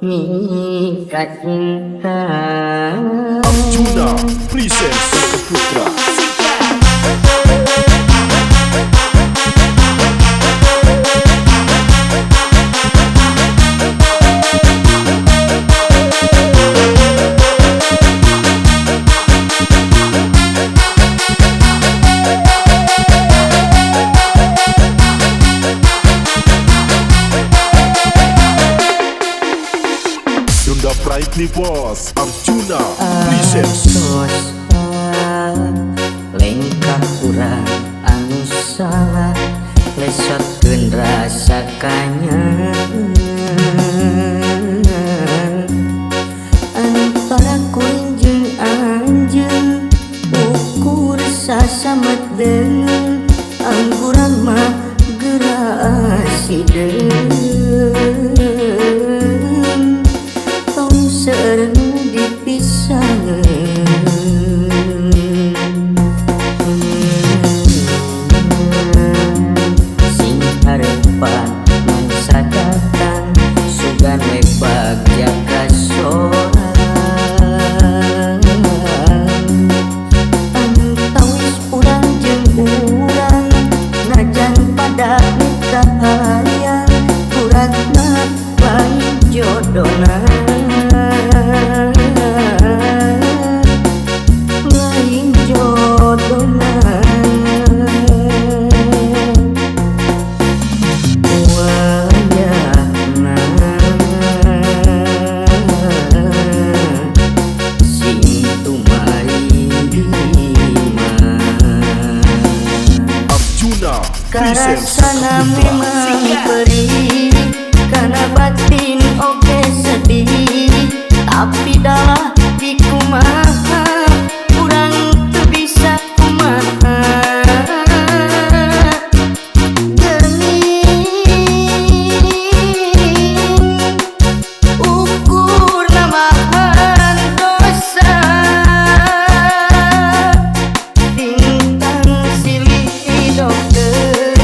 Nikah cinta Arjuna presents Putra. Yunda Pride Boss Arjuna presents lengkap kurang anu salah lesotkeun rasa kangen antara kuring jeung anjeun ukur sasamet deung angguran mah gerasi deung tong seureung dipisaheun sing harepan mangsa datang sugan lebag jaga sorang antawis urang jeung urang najan pada mita hayang uratna lain jodona lain jodona wayahna sing tumarima Arjuna presents karasana memang perih karena batin oke sedih tapi dah di kumaha kurang teu bisa kumaha geuning ukur namahan dosa bintang silih dokter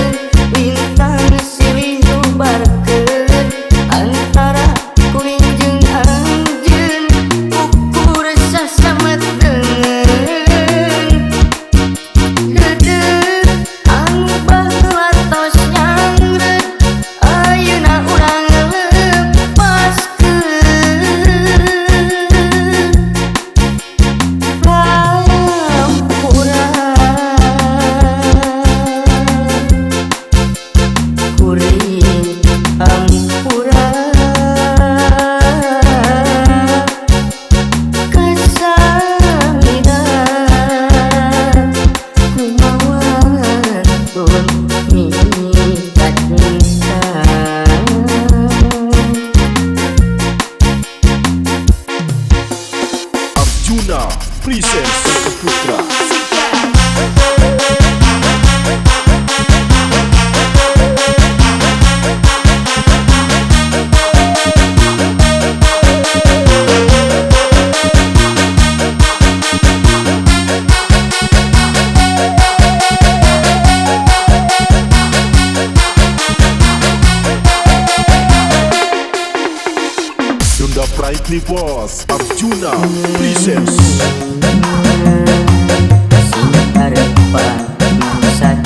bintang silih nubarkeun antara kuring jeung anjeun ukur sasamet deungeun dedeg anu baheula tos nyangreut ayeuna urang lepaskeun hampura kuring hampura kesalinan kumawakeun nikah cinta Arjuna presents Putra. Yunda Pride Boss Arjuna presents sing harepan mangsa